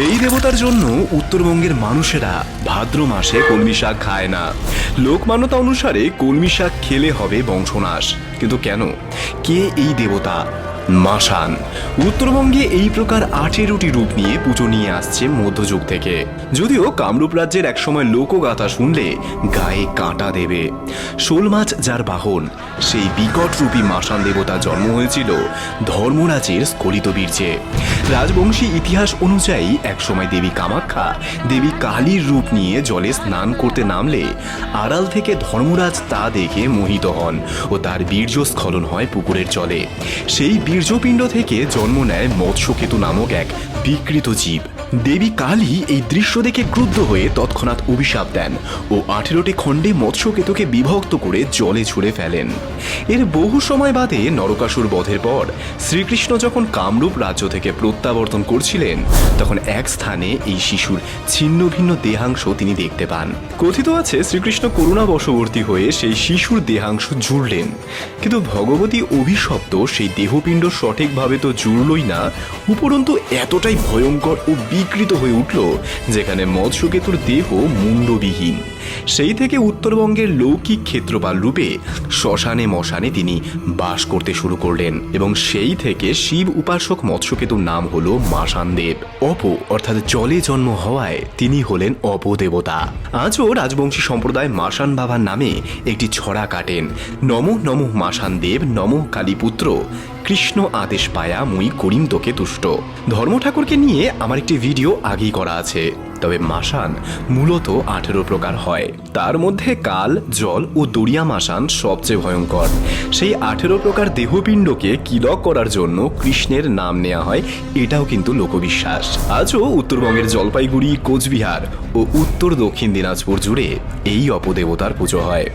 এই দেবতার জন্য উত্তরবঙ্গের মানুষেরা ভাদ্র মাসে কলমি শাক খায় না। লোকমান্যতা অনুসারে কলমি শাক খেলে হবে বংশনাশ। কিন্তু কেন? কে এই দেবতা? মাসান। উত্তরবঙ্গে এই প্রকার 18টি রূপ নিয়ে পুজো নিয়ে আসছে মধ্যযুগ থেকে। যদিও কামরূপ রাজ্যের একসময় লোকগাথা শুনলে গায়ে কাঁটা দেবে। শোল মাছ যার বাহন, সেই বিকট রূপী মাসান দেবতা জন্ম হয়েছিল ধর্মরাজের স্খলিত বীর্যে। রাজবংশী ইতিহাস অনুযায়ী একসময় দেবী কামাখ্যা দেবী কালীর রূপ নিয়ে জলে স্নান করতে নামলে আড়াল থেকে ধর্মরাজ তা দেখে মোহিত হন ও তার বীর্য স্খলন হয় পুকুরের জলে। সেই বীর্যপিণ্ড থেকে জন্ম নেয় মৎস্যকেতু নামক এক বিকৃত জীব। দেবী কালী এই দৃশ্য দেখে ক্রুদ্ধ হয়ে তৎক্ষণাৎ অভিশাপ দেন ও 18টি খণ্ডে মৎস্যকেতুকে বিভক্ত করে জলে ছুঁড়ে ফেলেন। এর বহু সময় বাদে নরকাসুর বধের পর শ্রীকৃষ্ণ যখন কামরূপ রাজ্য থেকে প্রত্যাবর্তন করছিলেন, তখন এক স্থানে এই শিশুর ছিন্ন ভিন্ন দেহাংশ তিনি দেখতে পান। কথিত আছে শ্রীকৃষ্ণ করুণা বশবর্তী হয়ে সেই শিশুর দেহাংশ জুড়লেন, কিন্তু ভগবতী অভিশপ্ত সেই দেহপিণ্ড সঠিকভাবে তো জুড়লই না, উপরন্তু এতটাই ভয়ঙ্কর ও বিকৃত হয়ে উঠল যেখানে মৎস্যকেতুর দেহ মুন্ডবিহীন। সেই থেকে উত্তরবঙ্গের লৌকিক ক্ষেত্রপাল রূপে শ্মশানে মশানে তিনি বাস করতে শুরু করলেন এবং সেই থেকে শিব উপাসক মৎস্যকেতুর নাম হলো মাসানদেব। অর্থাৎ জলে জন্ম হওয়ায় তিনি হলেন অপদেবতা। আজও রাজবংশী সম্প্রদায় মাসান বাবার নামে একটি ছড়া কাটেন, নমঃ নমঃ মাসানদেব নমঃ কালীপুত্র, কৃষ্ণ আদেশ পায়া মুই করিম তোকে তুষ্ট। ধর্ম ঠাকুরকে নিয়ে আমার একটি ভিডিও আগেই করা আছে। তবে মাসান মূলত 18 প্রকার হয়, তার মধ্যে কাল, জল ও দরিয়া মাসান সবচেয়ে ভয়ঙ্কর। সেই 18 প্রকার দেহপিণ্ডকে কিলক করার জন্য কৃষ্ণের নাম নেওয়া হয়, এটাও কিন্তু লোকবিশ্বাস। আজও উত্তরবঙ্গের জলপাইগুড়ি, কোচবিহার ও উত্তর দক্ষিণ দিনাজপুর জুড়ে এই অপদেবতার পুজো হয়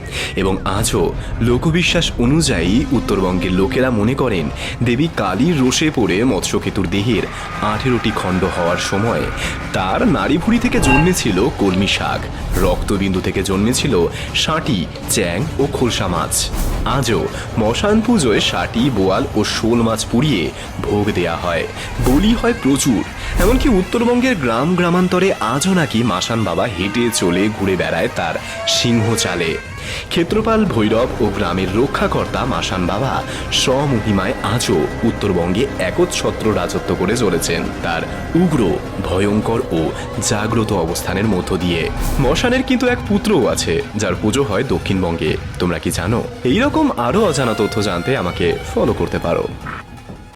এবং আজও লোকবিশ্বাস অনুযায়ী উত্তরবঙ্গের লোকেরা মনে করেন দেবী কালীর রোষে পড়ে মৎস্যকেতুর দেহের 18টি খণ্ড হওয়ার সময় তার নাড়িভুড়ি থেকে জন্মেছিল কলমি শাক, রক্তবিন্দু থেকে জন্মেছিল ষাঁটি, চ্যাং ও খোলসা মাছ। আজও মশান পুজোয় ষাঁটি, বোয়াল ও শোল মাছ পুড়িয়ে ভোগ দেয়া হয়, বলি হয় প্রচুর। এমনকি উত্তরবঙ্গের গ্রাম গ্রামান্তরে আজও নাকি মাসান বাবা হেঁটে চলে ঘুরে বেড়ায় তার সিংহ চালে। ক্ষেত্রপাল ভৈরব ও গ্রামের রক্ষাকর্তা মাসান বাবা স্বমহিমায় আজও উত্তরবঙ্গে একচ্ছত্র রাজত্ব করে চলেছেন তার উগ্র, ভয়ঙ্কর ও জাগ্রত অবস্থানের মধ্য দিয়ে। মশানের কিন্তু এক পুত্রও আছে যার পুজো হয় দক্ষিণবঙ্গে। তোমরা কি জানো? এইরকম আরো অজানা তথ্য জানতে আমাকে ফলো করতে পারো।